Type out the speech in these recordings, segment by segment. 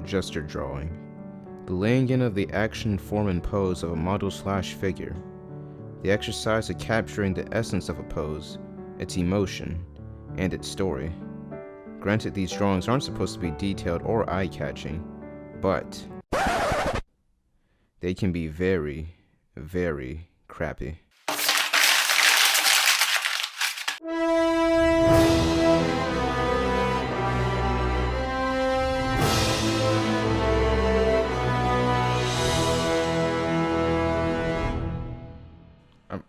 Gesture drawing. The laying in of the action, form, and pose of a model/figure. The exercise of capturing the essence of a pose, its emotion, and its story. Granted, these drawings aren't supposed to be detailed or eye-catching, but they can be very, very crappy.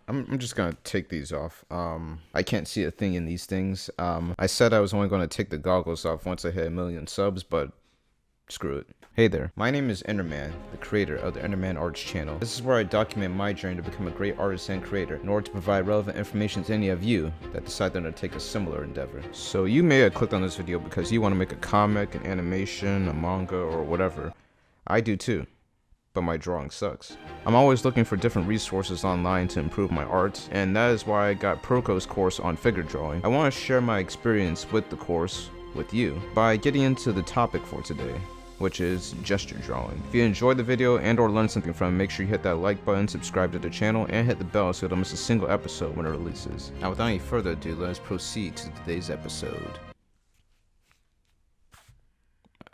I'm just gonna take these off. I can't see a thing in these things. I said I was only gonna take the goggles off once I hit 1 million subs, but screw it. Hey there, my name is Innerman, the creator of the Innerman Arts channel. This is where I document my journey to become a great artist and creator in order to provide relevant information to any of you that decide to undertake a similar endeavor. So you may have clicked on this video because you want to make a comic, an animation, a manga, or whatever. I do too, but my drawing sucks. I'm always looking for different resources online to improve my art, and that is why I got Proko's course on figure drawing. I want to share my experience with the course with you by getting into the topic for today, which is gesture drawing. If you enjoyed the video and or learned something from it, make sure you hit that like button, subscribe to the channel, and hit the bell so you don't miss a single episode when it releases. Now without any further ado, let us proceed to today's episode.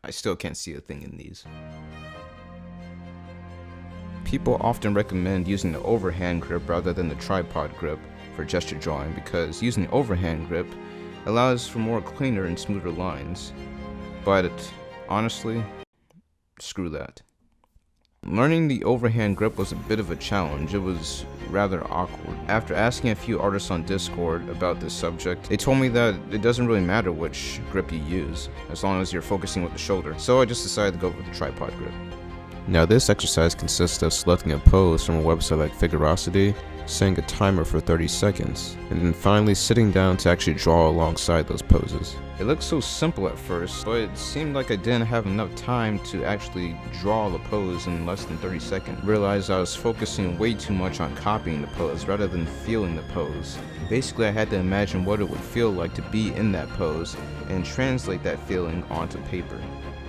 I still can't see a thing in these. People often recommend using the overhand grip rather than the tripod grip for gesture drawing because using the overhand grip allows for more cleaner and smoother lines. But honestly, screw that. Learning the overhand grip was a bit of a challenge. It was rather awkward. After asking a few artists on Discord about this subject, they told me that it doesn't really matter which grip you use, as long as you're focusing with the shoulder. So I just decided to go with the tripod grip. Now this exercise consists of selecting a pose from a website like Figurosity, setting a timer for 30 seconds, and then finally sitting down to actually draw alongside those poses. It looked so simple at first, but it seemed like I didn't have enough time to actually draw the pose in less than 30 seconds. Realized I was focusing way too much on copying the pose rather than feeling the pose. Basically, I had to imagine what it would feel like to be in that pose and translate that feeling onto paper.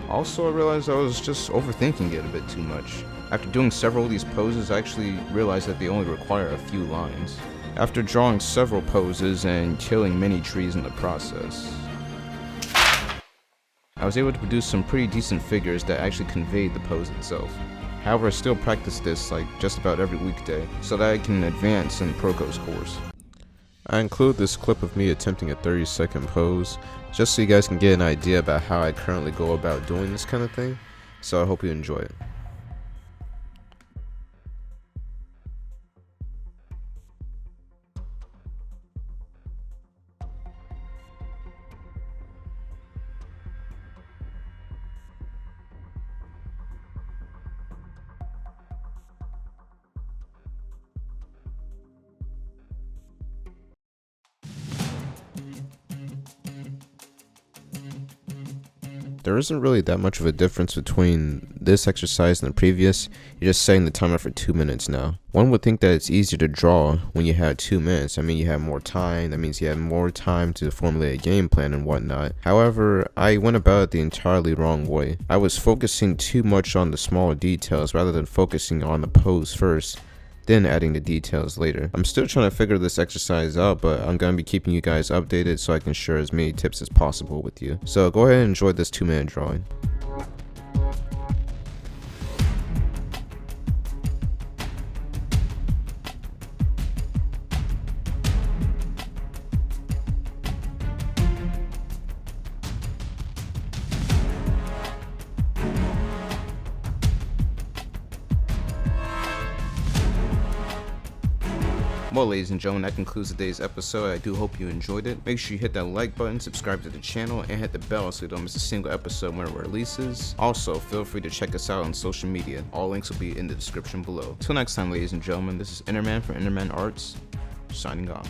Also, I realized I was just overthinking it a bit too much. After doing several of these poses, I actually realized that they only require a few lines. After drawing several poses and killing many trees in the process, I was able to produce some pretty decent figures that actually conveyed the pose itself. However, I still practice this like just about every weekday so that I can advance in Proko's course. I include this clip of me attempting a 30-second pose just so you guys can get an idea about how I currently go about doing this kind of thing, so I hope you enjoy it. There isn't really that much of a difference between this exercise and the previous. You're just setting the timer for 2 minutes now. One would think that it's easier to draw when you have 2 minutes. I mean, you have more time. That means you have more time to formulate a game plan and whatnot. However, I went about it the entirely wrong way. I was focusing too much on the smaller details rather than focusing on the pose first, then adding the details later. I'm still trying to figure this exercise out, but I'm going to be keeping you guys updated so I can share as many tips as possible with you. So go ahead and enjoy this 2-minute drawing. Well, ladies and gentlemen, that concludes today's episode. I do hope you enjoyed it. Make sure you hit that like button, subscribe to the channel, and hit the bell so you don't miss a single episode when it releases. Also, feel free to check us out on social media. All links will be in the description below. Till next time, ladies and gentlemen, this is Innerman from Innerman Arts, signing off.